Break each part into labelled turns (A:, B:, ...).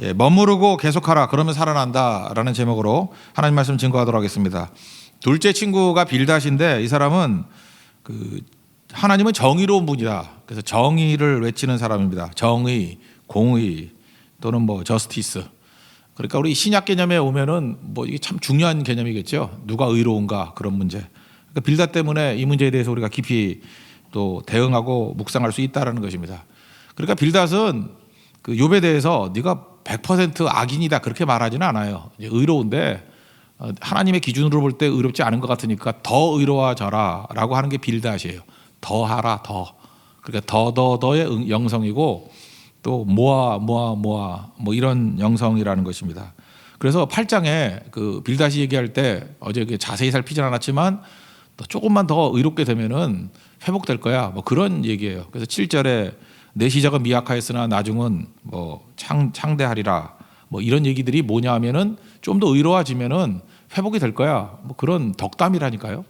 A: 예, 머무르고 계속하라 그러면 살아난다라는 제목으로 하나님 말씀 증거하도록 하겠습니다. 둘째 친구가 빌닷인데 이 사람은 하나님은 정의로운 분이다. 그래서 정의를 외치는 사람입니다. 정의, 공의 또는 뭐 저스티스. 그러니까 우리 신약 개념에 오면은 뭐 이게 참 중요한 개념이겠죠. 누가 의로운가 그런 문제. 그러니까 빌닷 때문에 이 문제에 대해서 우리가 깊이 또 대응하고 묵상할 수 있다라는 것입니다. 그러니까 빌닷은 욥에 대해서 네가 100% 악인이다 그렇게 말하지는 않아요. 의로운데 하나님의 기준으로 볼 때 의롭지 않은 것 같으니까 더 의로워져라라고 하는 게 빌닷이에요. 더 하라 더. 그러니까 더의 영성이고 또 모아 뭐 이런 영성이라는 것입니다. 그래서 8장에 빌닷이 얘기할 때 어제 자세히 살피진 않았지만 또 조금만 더 의롭게 되면은 회복될 거야. 뭐 그런 얘기예요. 그래서 7절에 내 시작은 미약하였으나 나중은 뭐 창대하리라. 뭐 이런 얘기들이 뭐냐 하면은 좀 더 의로워지면은 회복이 될 거야. 뭐 그런 덕담이라니까요.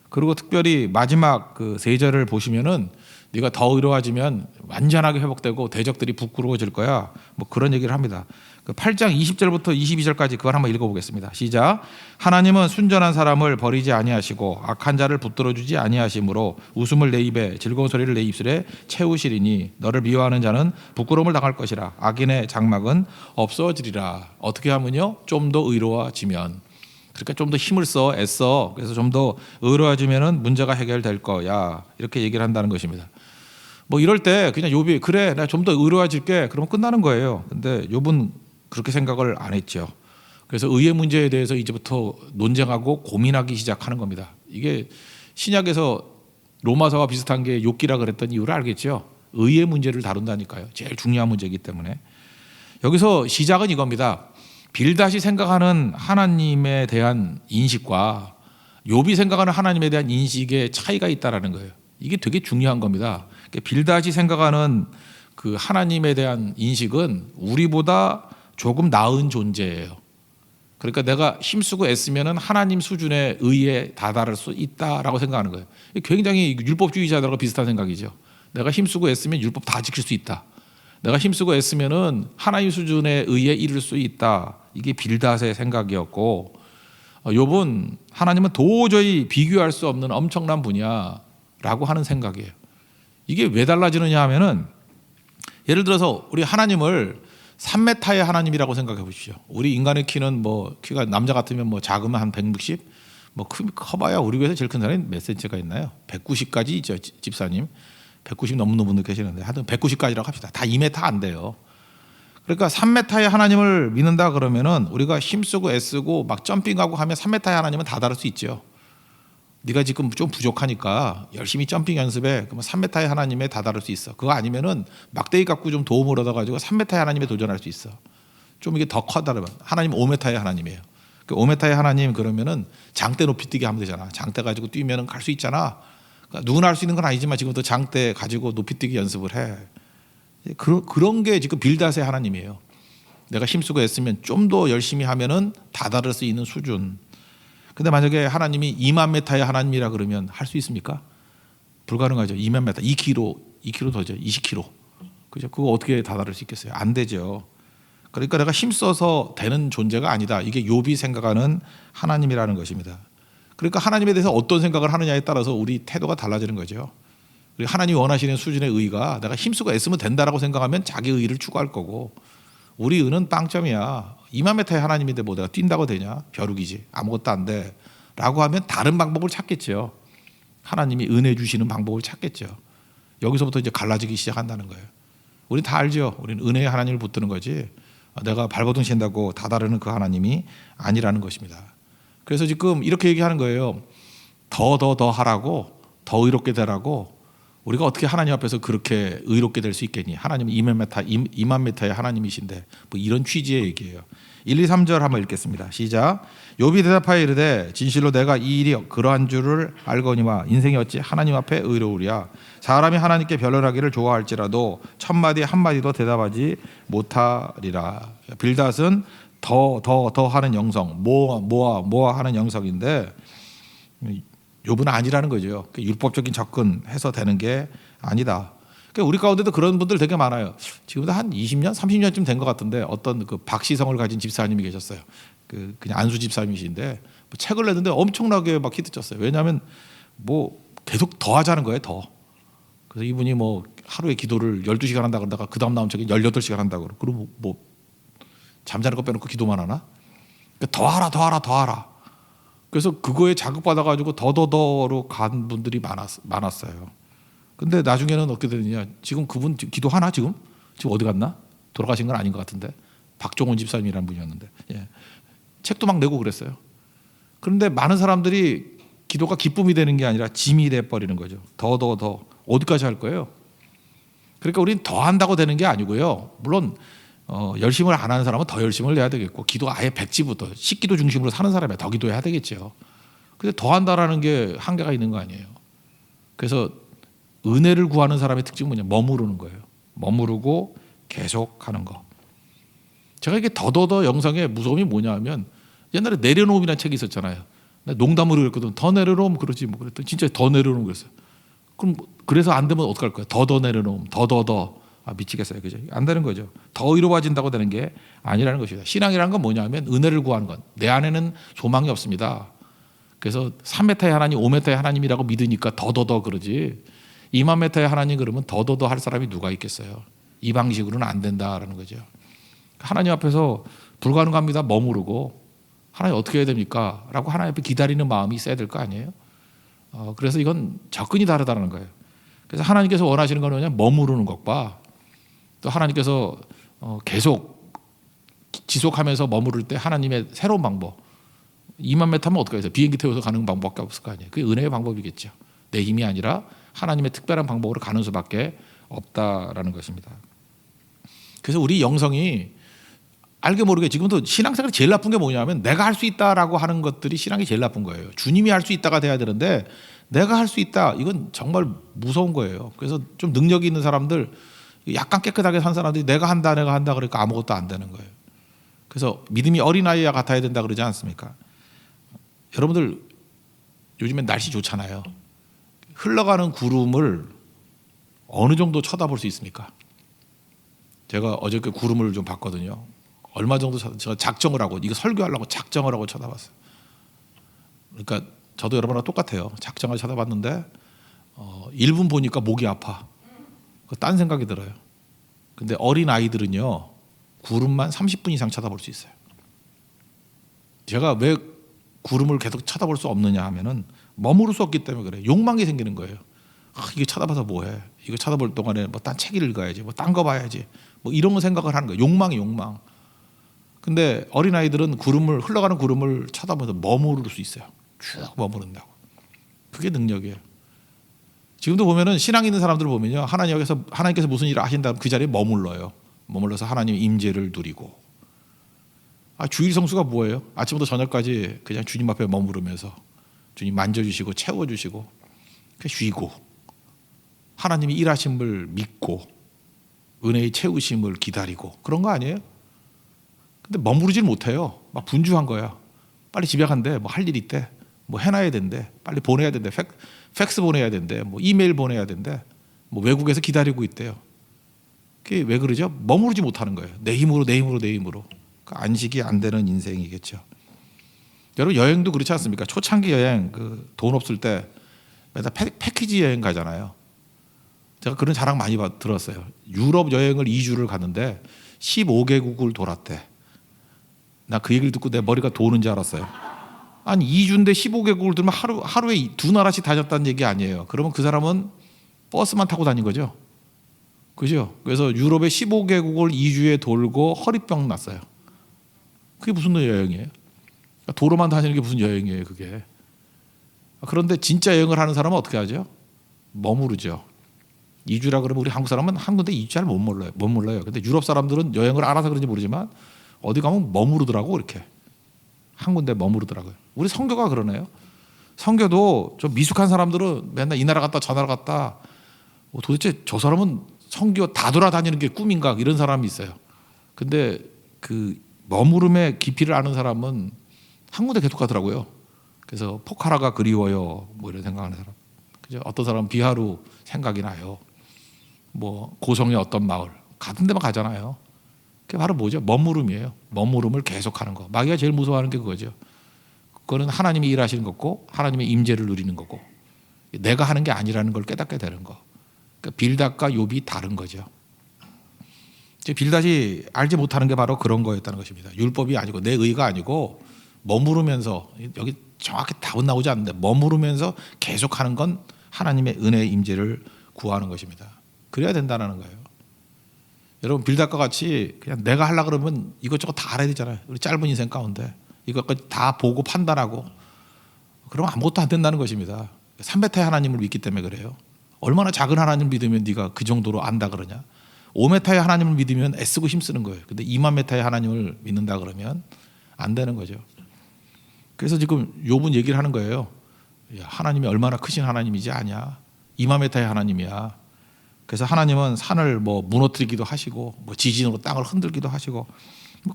A: 그리고 특별히 마지막 3절을 보시면은 네가 더 의로워지면 완전하게 회복되고 대적들이 부끄러워질 거야. 뭐 그런 얘기를 합니다. 8장 20절부터 22절까지 그걸 한번 읽어보겠습니다. 시작. 하나님은 순전한 사람을 버리지 아니하시고 악한 자를 붙들어 주지 아니하심으로 웃음을 내 입에 즐거운 소리를 내 입술에 채우시리니 너를 미워하는 자는 부끄러움을 당할 것이라. 악인의 장막은 없어지리라. 어떻게 하면요? 좀 더 의로워지면. 그러니까 좀 더 힘을 써 애써. 그래서 좀 더 의로워지면은 문제가 해결될 거야. 이렇게 얘기를 한다는 것입니다. 뭐 이럴 때 그냥 욥이 그래 나 좀 더 의로워질게 그러면 끝나는 거예요. 근데 욥은 그렇게 생각을 안 했죠. 그래서 의의 문제에 대해서 이제부터 논쟁하고 고민하기 시작하는 겁니다. 이게 신약에서 로마서와 비슷한 게 욥기라 그랬던 이유를 알겠죠. 의의 문제를 다룬다니까요. 제일 중요한 문제이기 때문에. 여기서 시작은 이겁니다. 빌닷이 생각하는 하나님에 대한 인식과 욥이 생각하는 하나님에 대한 인식의 차이가 있다라는 거예요. 이게 되게 중요한 겁니다. 빌닷이 생각하는 그 하나님에 대한 인식은 우리보다 조금 나은 존재예요. 그러니까 내가 힘쓰고 애쓰면 하나님 수준의 의에 다다를 수 있다라고 생각하는 거예요. 굉장히 율법주의자들과 비슷한 생각이죠. 내가 힘쓰고 애쓰면 율법 다 지킬 수 있다. 내가 힘쓰고 애쓰면 하나님 수준의 의에 이를 수 있다. 이게 빌닷의 생각이었고 욥은 하나님은 도저히 비교할 수 없는 엄청난 분이야라고 하는 생각이에요. 이게 왜 달라지느냐 하면은 예를 들어서 우리 하나님을 3m의 하나님이라고 생각해 보십시오. 우리 인간의 키는 뭐 키가 남자 같으면 뭐 작으면 한 160, 뭐 커봐야 우리 교회에서 제일 큰 사람이 몇 센치가 있나요? 190까지 있죠, 집사님. 190 넘는 분들 계시는데 하여튼 190까지라고 합시다. 다 2m 안 돼요. 그러니까 3m의 하나님을 믿는다 그러면은 우리가 힘쓰고 애쓰고 막 점핑하고 하면 3m의 하나님은 다 다룰 수 있죠. 네가 지금 좀 부족하니까 열심히 점핑 연습해. 그러면 3m의 하나님에 다다를 수 있어. 그거 아니면은 막대기 갖고 좀 도움을 얻어가지고 3m의 하나님에 도전할 수 있어. 좀 이게 더 커다르면 하나님 5m의 하나님이에요. 그 5m의 하나님 그러면은 장대 높이 뛰게 하면 되잖아. 장대 가지고 뛰면은 갈 수 있잖아. 그러니까 누구나 할 수 있는 건 아니지만 지금부터 장대 가지고 높이 뛰기 연습을 해. 그런 게 지금 빌닷의 하나님이에요. 내가 힘쓰고 애쓰면 좀 더 열심히 하면은 다다를 수 있는 수준. 근데 만약에 하나님이 2만 메타의 하나님이라 그러면 할 수 있습니까? 불가능하죠. 2만 메타, 2kg 더죠. 20kg. 그죠? 그거 어떻게 다다를 수 있겠어요? 안 되죠. 그러니까 내가 힘써서 되는 존재가 아니다. 이게 욥이 생각하는 하나님이라는 것입니다. 그러니까 하나님에 대해서 어떤 생각을 하느냐에 따라서 우리 태도가 달라지는 거죠. 하나님이 원하시는 수준의 의가 내가 힘쓰고 애쓰면 된다라고 생각하면 자기 의를 추구할 거고 우리 의는 빵점이야. 2만 메타의 하나님인데 뭐 내가 뛴다고 되냐? 벼룩이지. 아무것도 안 돼. 라고 하면 다른 방법을 찾겠죠. 하나님이 은혜 주시는 방법을 찾겠죠. 여기서부터 이제 갈라지기 시작한다는 거예요. 우린 다 알죠. 우리는 은혜의 하나님을 붙드는 거지. 내가 발버둥 친다고 다다르는 그 하나님이 아니라는 것입니다. 그래서 지금 이렇게 얘기하는 거예요. 더 하라고, 더 의롭게 되라고. 우리가 어떻게 하나님 앞에서 그렇게 의롭게 될 수 있겠니? 하나님은 2만 메타의 하나님이신데 뭐 이런 취지의 얘기예요. 1, 2, 3절 한번 읽겠습니다. 시작. 욥이 대답하여 이르되 진실로 내가 이 일이 그러한 줄을 알거니와 인생이 어찌 하나님 앞에 의로우랴. 사람이 하나님께 변론하기를 좋아할지라도 천마디에 한마디도 대답하지 못하리라. 빌닷은 더 하는 영성, 모아 하는 영성인데 욥은 아니라는 거죠. 율법적인 접근해서 되는 게 아니다. 그러니까 우리 가운데도 그런 분들 되게 많아요. 지금도 한 20년, 30년쯤 된 것 같은데 어떤 그 박시성을 가진 집사님이 계셨어요. 그냥 안수 집사님이신데 뭐 책을 냈는데 엄청나게 막 히트쳤어요. 왜냐하면 뭐 계속 더 하자는 거예요, 더. 그래서 이분이 뭐 하루에 기도를 12시간 한다 그러다가 그 다음 나온 책이 18시간 한다고 그러고 그리고 뭐 잠자는 거 빼놓고 기도만 하나? 그러니까 더 하라, 더 하라, 더 하라. 그래서 그거에 자극받아가지고 더더더로 간 분들이 많았어요. 근데 나중에는 어떻게 되느냐? 지금 그분 기도하나 지금? 지금 어디 갔나? 돌아가신 건 아닌 것 같은데. 박종원 집사님이라는 분이었는데. 예. 책도 막 내고 그랬어요. 그런데 많은 사람들이 기도가 기쁨이 되는 게 아니라 짐이 돼버리는 거죠. 더 어디까지 할 거예요? 그러니까 우리는 더 한다고 되는 게 아니고요. 물론 열심을 안 하는 사람은 더 열심을 해야 되겠고 기도 아예 백지부터 식기도 중심으로 사는 사람이 더 기도해야 되겠죠. 근데 더 한다라는 게 한계가 있는 거 아니에요. 그래서 은혜를 구하는 사람의 특징은 뭐냐? 머무르는 거예요. 머무르고 계속 하는 거. 제가 이게 더더더 영성의 무서움이 뭐냐 하면 옛날에 내려놓음이라는 책이 있었잖아요. 농담으로 그랬거든. 더 내려놓으면 그러지 뭐 그랬더니 진짜 더 내려놓으면 그랬어요. 그럼 그래서 안 되면 어떡할 거예요? 더 내려놓으면 더. 아, 미치겠어요. 그죠? 안 되는 거죠. 더 이루어진다고 되는 게 아니라는 것입니다. 신앙이라는 건 뭐냐 하면 은혜를 구하는 것. 내 안에는 소망이 없습니다. 그래서 3m의 하나님, 5m의 하나님이라고 믿으니까 더 그러지. 2만 m의 하나님 그러면 더 할 사람이 누가 있겠어요. 이 방식으로는 안 된다라는 거죠. 하나님 앞에서 불가능합니다. 머무르고 하나님 어떻게 해야 됩니까? 라고 하나님 앞에 기다리는 마음이 있어야 될 거 아니에요. 그래서 이건 접근이 다르다는 거예요. 그래서 하나님께서 원하시는 건 뭐냐? 머무르는 것과 또 하나님께서 계속 지속하면서 머무를 때 하나님의 새로운 방법. 2만 m 타면 어떻게 해서 비행기 태워서 가는 방법밖에 없을 거 아니에요. 그게 은혜의 방법이겠죠. 내 힘이 아니라 하나님의 특별한 방법으로 가는 수밖에 없다라는 것입니다. 그래서 우리 영성이 알게 모르게 지금도 신앙생활이 제일 나쁜 게 뭐냐면 내가 할 수 있다라고 하는 것들이 신앙이 제일 나쁜 거예요. 주님이 할 수 있다가 돼야 되는데 내가 할 수 있다 이건 정말 무서운 거예요. 그래서 좀 능력이 있는 사람들 약간 깨끗하게 산 사람들이 내가 한다 그러니까 아무것도 안 되는 거예요. 그래서 믿음이 어린아이와 같아야 된다 그러지 않습니까? 여러분들 요즘엔 날씨 좋잖아요. 흘러가는 구름을 어느 정도 쳐다볼 수 있습니까? 제가 어저께 구름을 좀 봤거든요. 얼마 정도 제가 작정을 하고 이거 설교하려고 작정을 하고 쳐다봤어요. 그러니까 저도 여러분과 똑같아요. 작정을 쳐다봤는데 1분 보니까 목이 아파. 딴 생각이 들어요. 근데 어린 아이들은요 구름만 30분 이상 쳐다볼 수 있어요. 제가 왜 구름을 계속 쳐다볼 수 없느냐 하면은 머무를 수 없기 때문에 그래요. 욕망이 생기는 거예요. 이거 쳐다봐서 뭐해? 이거 쳐다볼 동안에 뭐 딴 책 읽어야지, 뭐 딴 거 봐야지, 뭐 이런 거 생각을 하는 거예요. 욕망. 근데 어린 아이들은 흘러가는 구름을 쳐다보면서 머무를 수 있어요. 쭉 머무른다고. 그게 능력이에요. 지금도 보면은 신앙 있는 사람들을 보면요, 하나님께서 무슨 일을 하신다면 그 자리에 머물러서 하나님의 임재를 누리고. 주일 성수가 뭐예요? 아침부터 저녁까지 그냥 주님 앞에 머무르면서 주님 만져주시고 채워주시고 쉬고 하나님이 일하심을 믿고 은혜의 채우심을 기다리고 그런 거 아니에요? 근데 머무르질 못해요. 막 분주한 거야. 빨리 집에 간대. 뭐 할 일 있대. 뭐 해놔야 된대. 빨리 보내야 된대. 팩스 보내야 된대. 뭐 이메일 보내야 된대. 뭐 외국에서 기다리고 있대요. 그게 왜 그러죠? 머무르지 못하는 거예요. 내 힘으로. 안식이 안 되는 인생이겠죠. 여러분 여행도 그렇지 않습니까? 초창기 여행 돈 없을 때 매달 패키지 여행 가잖아요. 제가 그런 자랑 많이 들었어요. 유럽 여행을 2주를 갔는데 15개국을 돌았대. 나 그 얘기를 듣고 내 머리가 도는 줄 알았어요. 아니 2주인데 15개국을 들면 하루에 2나라씩 다녔다는 얘기 아니에요. 그러면 그 사람은 버스만 타고 다닌 거죠. 그죠? 그래서 유럽의 15개국을 2주에 돌고 허리병 났어요. 그게 무슨 여행이에요? 도로만 다니는 게 무슨 여행이에요 그게. 그런데 진짜 여행을 하는 사람은 어떻게 하죠? 머무르죠. 2주라 그러면 우리 한국 사람은 한 군데 2주 잘 못 몰라요. 근데 유럽 사람들은 여행을 알아서 그런지 모르지만 어디 가면 머무르더라고. 이렇게 한 군데 머무르더라고요. 우리 선교가 그러네요. 선교도 좀 미숙한 사람들은 맨날 이 나라 갔다 저 나라 갔다 도대체 저 사람은 선교 다 돌아다니는 게 꿈인가 이런 사람이 있어요. 근데 그 머무름의 깊이를 아는 사람은 한 군데 계속 가더라고요. 그래서 포카라가 그리워요 뭐 이런 생각하는 사람. 그죠? 어떤 사람은 비하루 생각이 나요. 뭐 고성의 어떤 마을 같은 데만 가잖아요. 그게 바로 뭐죠? 머무름이에요. 머무름을 계속하는 거. 마귀가 제일 무서워하는 게 그거죠. 그거는 하나님이 일하시는 거고 하나님의 임재를 누리는 거고 내가 하는 게 아니라는 걸 깨닫게 되는 거. 그러니까 빌닷과 욥이 다른 거죠. 빌닷이 알지 못하는 게 바로 그런 거였다는 것입니다. 율법이 아니고 내 의가 아니고 머무르면서, 여기 정확히 답은 나오지 않는데 머무르면서 계속하는 건 하나님의 은혜의 임재를 구하는 것입니다. 그래야 된다는 거예요. 여러분 빌닷과 같이 그냥 내가 하려고 그러면 이것저것 다 알아야 되잖아요. 우리 짧은 인생 가운데 이것까지 다 보고 판단하고 그러면 아무것도 안 된다는 것입니다. 3m의 하나님을 믿기 때문에 그래요. 얼마나 작은 하나님을 믿으면 네가 그 정도로 안다 그러냐. 5m의 하나님을 믿으면 애쓰고 힘쓰는 거예요. 근데 2만 m의 하나님을 믿는다 그러면 안 되는 거죠. 그래서 지금 욥은 얘기를 하는 거예요. 야, 하나님이 얼마나 크신 하나님이지 아냐. 2만 m의 하나님이야. 그래서 하나님은 산을 뭐 무너뜨리기도 하시고 뭐 지진으로 땅을 흔들기도 하시고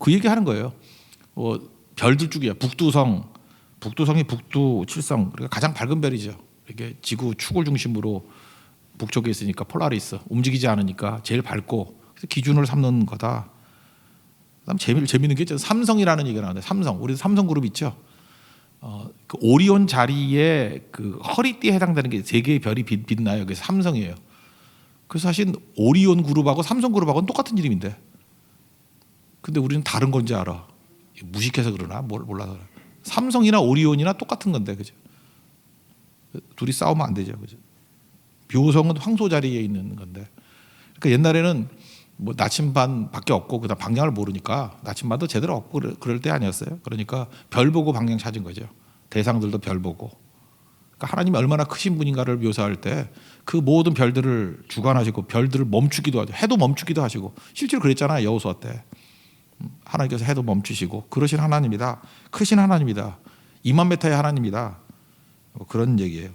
A: 그 얘기하는 거예요. 뭐 별들 중에 북두성이 북두 7성, 그러니까 가장 밝은 별이죠. 이게 지구 축을 중심으로 북쪽에 있으니까 폴라리스 움직이지 않으니까 제일 밝고 그래서 기준을 삼는 거다. 그다음 재미있는 게 있죠. 삼성이라는 얘기가 나오는데 우리 삼성그룹 있죠. 그 오리온 자리에 그 허리띠에 해당되는 게 세 개의 별이 빛나요. 그래서 삼성이에요. 그래서 사실 오리온 그룹하고 삼성그룹하고는 똑같은 이름인데, 근데 우리는 다른 건지 알아. 무식해서 그러나 몰라서 그래. 삼성이나 오리온이나 똑같은 건데, 그죠? 둘이 싸우면 안 되죠, 그죠? 묘성은 황소 자리에 있는 건데, 그러니까 옛날에는 뭐 나침반밖에 없고 그다음 방향을 모르니까 나침반도 제대로 없고 그럴 때 아니었어요. 그러니까 별 보고 방향 찾은 거죠. 대상들도 별 보고. 그러니까 하나님이 얼마나 크신 분인가를 묘사할 때 그 모든 별들을 주관하시고 별들을 멈추기도 하죠. 해도 멈추기도 하시고 실제로 그랬잖아요. 여호수아 때 하나님께서 해도 멈추시고 그러신 하나님이다. 크신 하나님이다. 2만 m의 하나님이다. 그런 얘기예요.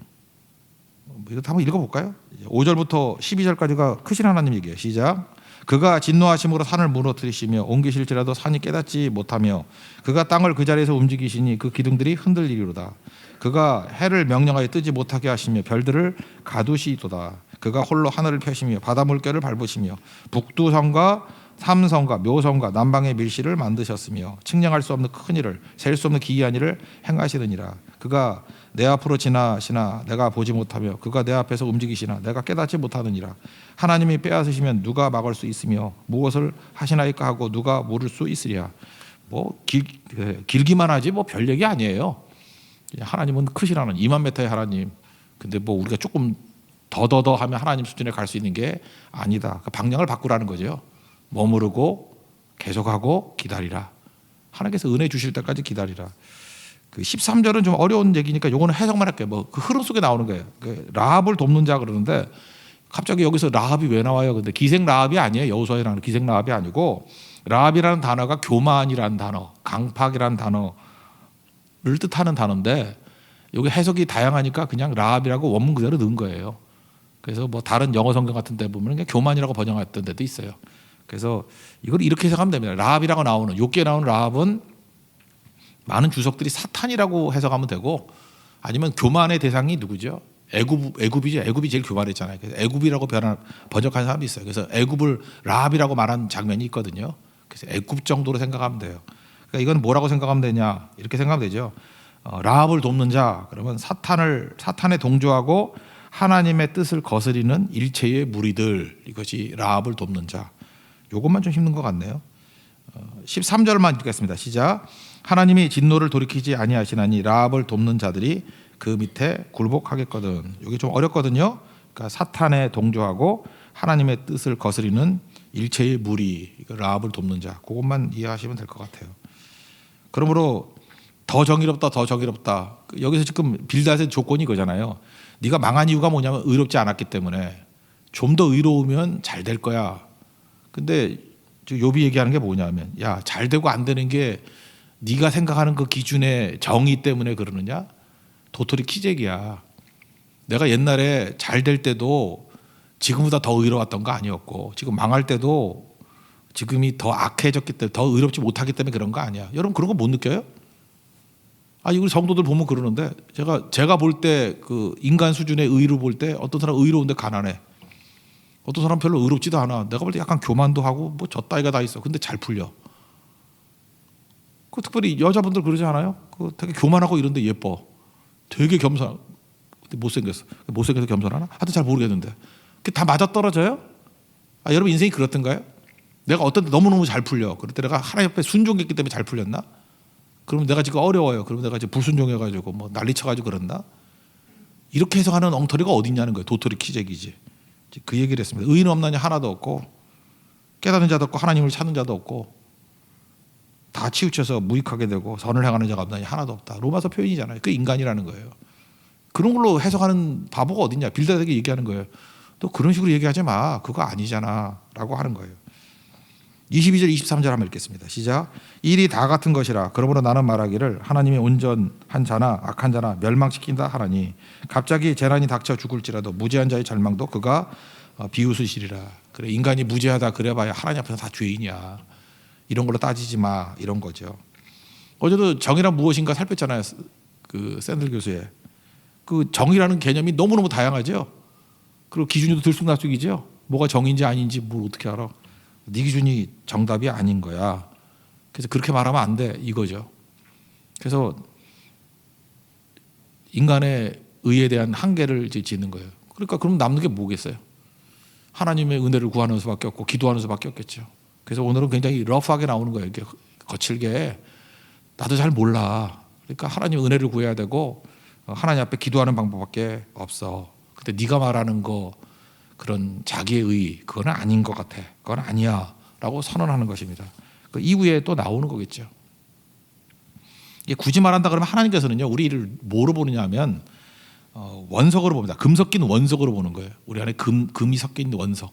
A: 이거 한번 읽어볼까요? 5절부터 12절까지가 크신 하나님 얘기예요. 시작. 그가 진노하심으로 산을 무너뜨리시며 옮기실지라도 산이 깨닫지 못하며 그가 땅을 그 자리에서 움직이시니 그 기둥들이 흔들리리로다. 그가 해를 명령하여 뜨지 못하게 하시며 별들을 가두시도다. 그가 홀로 하늘을 펴시며 바다 물결을 밟으시며 북두성과 삼성과 묘성과 남방의 밀실을 만드셨으며 측량할 수 없는 큰 일을 셀 수 없는 기이한 일을 행하시느니라. 그가 내 앞으로 지나시나 내가 보지 못하며 그가 내 앞에서 움직이시나 내가 깨닫지 못하느니라. 하나님이 빼앗으시면 누가 막을 수 있으며 무엇을 하시나이까 하고 누가 물을 수 있으랴. 뭐 길기만 하지 뭐 별 얘기 아니에요. 하나님은 크신 하나님, 2만 m의 하나님. 근데 뭐 우리가 조금 더더더 하면 하나님 수준에 갈 수 있는 게 아니다. 그 방향을 바꾸라는 거죠. 머무르고 계속하고 기다리라. 하나님께서 은혜 주실 때까지 기다리라. 그 13절은 좀 어려운 얘기니까 요거는 해석만 할게요. 뭐 그 흐름 속에 나오는 거예요. 그 라합을 돕는 자 그러는데 갑자기 여기서 라합이 왜 나와요? 근데 기생 라합이 아니에요. 여호수아라는 기생 라합이 아니고 라합이라는 단어가 교만이라는 단어, 강팍이라는 단어를 뜻하는 단어인데 여기 해석이 다양하니까 그냥 라합이라고 원문 그대로 넣은 거예요. 그래서 뭐 다른 영어 성경 같은 데 보면 그냥 교만이라고 번역했던 데도 있어요. 그래서 이걸 이렇게 해석하면 됩니다. 라합이라고 나오는 욥기에 나오는 라합은 많은 주석들이 사탄이라고 해석하면 되고 아니면 교만의 대상이 누구죠? 애굽이죠. 애굽이 제일 교만했잖아요. 그래서 애굽이라고 번역한 사람이 있어요. 그래서 애굽을 라합이라고 말한 장면이 있거든요. 그래서 애굽 정도로 생각하면 돼요. 그러니까 이건 뭐라고 생각하면 되냐? 이렇게 생각하면 되죠. 라합을 돕는 자 그러면 사탄에 동조하고 하나님의 뜻을 거스리는 일체의 무리들, 이것이 라합을 돕는 자. 이것만 좀 힘든 것 같네요. 13절만 읽겠습니다. 시작. 하나님이 진노를 돌이키지 아니하시나니 라합을 돕는 자들이 그 밑에 굴복하겠거든. 이게 좀 어렵거든요. 그러니까 사탄에 동조하고 하나님의 뜻을 거스리는 일체의 무리, 라합을 돕는 자. 그것만 이해하시면 될 것 같아요. 그러므로 더 정의롭다. 여기서 지금 빌닷의 조건이 이거잖아요. 네가 망한 이유가 뭐냐면 의롭지 않았기 때문에 좀 더 의로우면 잘 될 거야. 근데 욥이 얘기하는 게 뭐냐면 야, 잘 되고 안 되는 게 네가 생각하는 그 기준의 정의 때문에 그러느냐? 도토리 키재기야. 내가 옛날에 잘 될 때도 지금보다 더 의로웠던 거 아니었고 지금 망할 때도 지금이 더 악해졌기 때문에 더 의롭지 못하기 때문에 그런 거 아니야. 여러분 그런 거 못 느껴요? 우리 성도들 보면 그러는데 제가 볼 때 그 인간 수준의 의로 볼 때 어떤 사람 의로운데 가난해. 어떤 사람 별로 의롭지도 않아. 내가 볼 때 약간 교만도 하고 뭐 저 따위가 다 있어. 근데 잘 풀려. 그 특별히 여자분들 그러지 않아요? 그 되게 교만하고 이런데 예뻐. 되게 겸손. 못생겼어. 못생겨서 겸손하나? 하여튼 잘 모르겠는데. 그게 다 맞아떨어져요? 여러분 인생이 그렇던가요? 내가 어떤 때 너무너무 잘 풀려. 그럴 때 내가 하나님 앞에 순종했기 때문에 잘 풀렸나? 그러면 내가 지금 어려워요. 그러면 내가 이제 불순종해가지고 뭐 난리 쳐가지고 그런다? 이렇게 해석하는 엉터리가 어디 있냐는 거예요. 도토리 키재기지. 그 얘기를 했습니다. 의인 없나니 하나도 없고 깨닫는 자도 없고 하나님을 찾는 자도 없고 다 치우쳐서 무익하게 되고 선을 행하는 자가 없나니 하나도 없다. 로마서 표현이잖아요. 그 인간이라는 거예요. 그런 걸로 해석하는 바보가 어딨냐. 빌드에게 얘기하는 거예요. 또 그런 식으로 얘기하지 마. 그거 아니잖아 라고 하는 거예요. 22절 23절 한번 읽겠습니다. 시작. 일이 다 같은 것이라 그러므로 나는 말하기를 하나님이 온전한 자나 악한 자나 멸망시킨다 하라니 갑자기 재난이 닥쳐 죽을지라도 무죄한 자의 절망도 그가 비웃으시리라. 그래 인간이 무죄하다 그래봐야 하나님 앞에서 다 죄인이야. 이런 걸로 따지지 마. 이런 거죠. 어제도 정의란 무엇인가 살폈잖아요. 그 샌들 교수의 그 정의라는 개념이 너무너무 다양하죠. 그리고 기준도 들쑥날쑥이죠. 뭐가 정의인지 아닌지 뭘 어떻게 알아. 네 기준이 정답이 아닌 거야. 그래서 그렇게 말하면 안 돼 이거죠. 그래서 인간의 의에 대한 한계를 이제 짓는 거예요. 그러니까 그럼 남는 게 뭐겠어요? 하나님의 은혜를 구하는 수밖에 없고 기도하는 수밖에 없겠죠. 그래서 오늘은 굉장히 러프하게 나오는 거예요. 이렇게 거칠게. 나도 잘 몰라. 그러니까 하나님 은혜를 구해야 되고 하나님 앞에 기도하는 방법밖에 없어. 근데 네가 말하는 거 그런 자기의 의 그건 아닌 것 같아. 그건 아니야 라고 선언하는 것입니다. 그 이후에 또 나오는 거겠죠. 이게 굳이 말한다 그러면 하나님께서는요 우리를 뭐로 보느냐면 원석으로 봅니다. 금 섞인 원석으로 보는 거예요. 우리 안에 금이 섞여 있는 원석.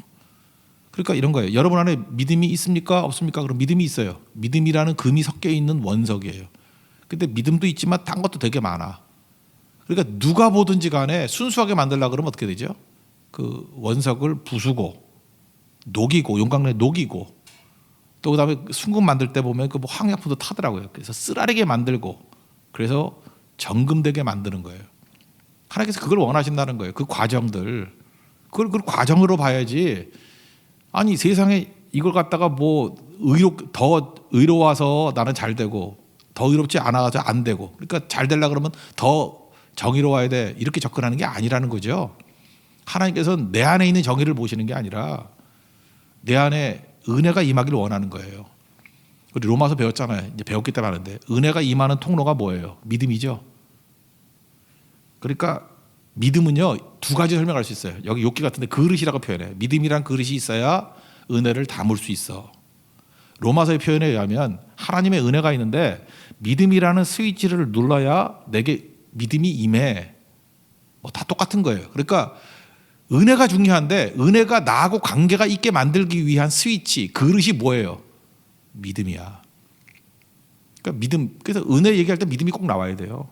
A: 그러니까 이런 거예요. 여러분 안에 믿음이 있습니까? 없습니까? 그럼 믿음이 있어요. 믿음이라는 금이 섞여 있는 원석이에요. 근데 믿음도 있지만 딴 것도 되게 많아. 그러니까 누가 보든지 간에 순수하게 만들려고 그러면 어떻게 되죠? 그 원석을 부수고 녹이고 용광로에 녹이고 또 그다음에 순금 만들 때 보면 그 뭐 황약품도 타더라고요. 그래서 쓰라리게 만들고 그래서 정금되게 만드는 거예요. 하나님께서 그걸 원하신다는 거예요. 그 과정들 그걸 과정으로 봐야지. 아니 세상에 이걸 갖다가 뭐 더 의로워서 나는 잘 되고 더 의롭지 않아서 안 되고 그러니까 잘 되려고 그러면 더 정의로워야 돼 이렇게 접근하는 게 아니라는 거죠. 하나님께서는 내 안에 있는 정의를 보시는 게 아니라 내 안에 은혜가 임하기를 원하는 거예요. 우리 로마서 배웠잖아요. 이제 배웠기 때문에 아는데 은혜가 임하는 통로가 뭐예요? 믿음이죠. 그러니까 믿음은요 두 가지 설명할 수 있어요. 여기 욥기 같은데 그릇이라고 표현해. 믿음이란 그릇이 있어야 은혜를 담을 수 있어. 로마서의 표현에 의하면 하나님의 은혜가 있는데 믿음이라는 스위치를 눌러야 내게 믿음이 임해. 뭐 다 똑같은 거예요. 그러니까 은혜가 중요한데 은혜가 나하고 관계가 있게 만들기 위한 스위치 그릇이 뭐예요? 믿음이야. 그러니까 믿음. 그래서 은혜 얘기할 때 믿음이 꼭 나와야 돼요.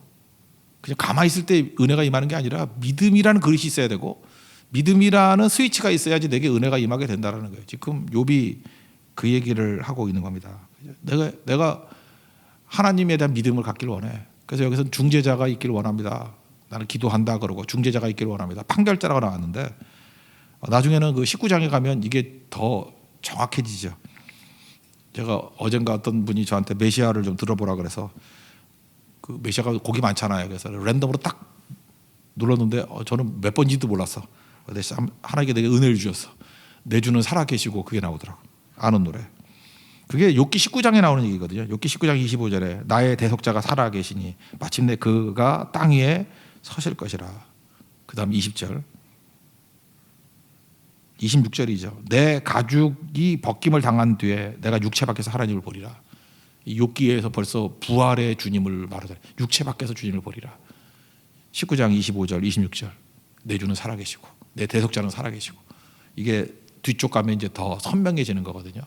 A: 그냥 가만히 있을 때 은혜가 임하는 게 아니라 믿음이라는 그릇이 있어야 되고 믿음이라는 스위치가 있어야지 내게 은혜가 임하게 된다는 거예요. 지금 욥이 그 얘기를 하고 있는 겁니다. 내가 하나님에 대한 믿음을 갖기를 원해. 그래서 여기서는 중재자가 있기를 원합니다. 나는 기도한다 그러고 중재자가 있기를 원합니다. 판결자라고 나왔는데 나중에는 그 19장에 가면 이게 더 정확해지죠. 제가 어젠가 어떤 분이 저한테 메시아를 좀 들어보라 그래서 그 메시아가 곡이 많잖아요. 그래서 랜덤으로 딱 눌렀는데 저는 몇 번인지도 몰랐어. 근데 하나님께 내게 은혜를 주셨어. 내 주는 살아계시고 그게 나오더라고. 아는 노래. 그게 욥기 19장에 나오는 얘기거든요. 욥기 19장 25절에 나의 대속자가 살아계시니 마침내 그가 땅 위에 서실 것이라. 그 다음 20절 26절이죠. 내 가죽이 벗김을 당한 뒤에 내가 육체 밖에서 하나님을 보리라. 이 욥기에서 벌써 부활의 주님을 말하잖아요. 육체 밖에서 주님을 보리라. 19장 25절 26절 내 주는 살아계시고 내 대속자는 살아계시고 이게 뒤쪽 가면 이제 더 선명해지는 거거든요.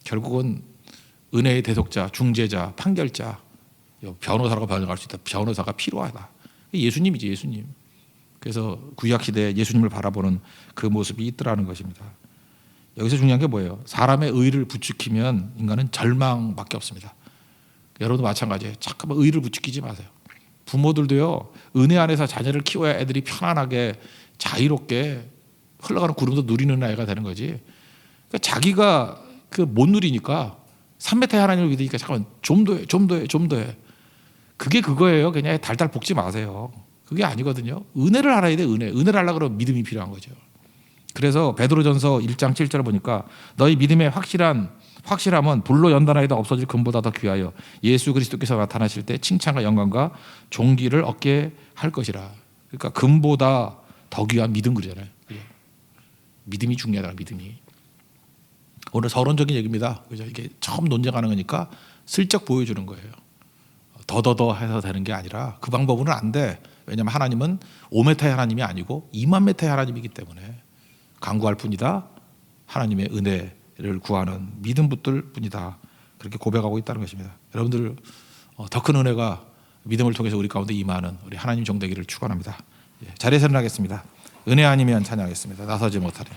A: 결국은 은혜의 대속자, 중재자, 판결자, 변호사라고 번역할 수 있다. 변호사가 필요하다. 예수님이지 예수님. 그래서 구약 시대에 예수님을 바라보는 그 모습이 있더라는 것입니다. 여기서 중요한 게 뭐예요? 사람의 의를 부추기면 인간은 절망밖에 없습니다. 여러분도 마찬가지예요. 잠깐만 의를 부추기지 마세요. 부모들도요 은혜 안에서 자녀를 키워야 애들이 편안하게 자유롭게 흘러가는 구름도 누리는 아이가 되는 거지. 그러니까 자기가 그 못 누리니까 3m의 하나님을 믿으니까 잠깐만 좀 더 해. 그게 그거예요. 그냥 달달 볶지 마세요. 그게 아니거든요. 은혜를 알아야 돼. 은혜를 하려고 그러면 믿음이 필요한 거죠. 그래서 베드로전서 1장 7절을 보니까 너희 믿음의 확실함은 불로 연단하여도 없어질 금보다 더 귀하여 예수 그리스도께서 나타나실 때 칭찬과 영광과 존귀를 얻게 할 것이라. 그러니까 금보다 더 귀한 믿음 그러잖아요. 믿음이 중요하다. 믿음이. 오늘 서론적인 얘기입니다. 그죠? 이게 처음 논쟁하는 거니까 슬쩍 보여주는 거예요. 더더더 해서 되는 게 아니라 그 방법은 안 돼. 왜냐하면 하나님은 5m의 하나님이 아니고 2만 m의 하나님이기 때문에 간구할 뿐이다. 하나님의 은혜를 구하는 믿음 붙들 뿐이다. 그렇게 고백하고 있다는 것입니다. 여러분들 더 큰 은혜가 믿음을 통해서 우리 가운데 임하는 우리 하나님 종되기를 축원합니다. 자리에서 일어나겠습니다. 은혜 아니면 찬양하겠습니다. 나서지 못하리.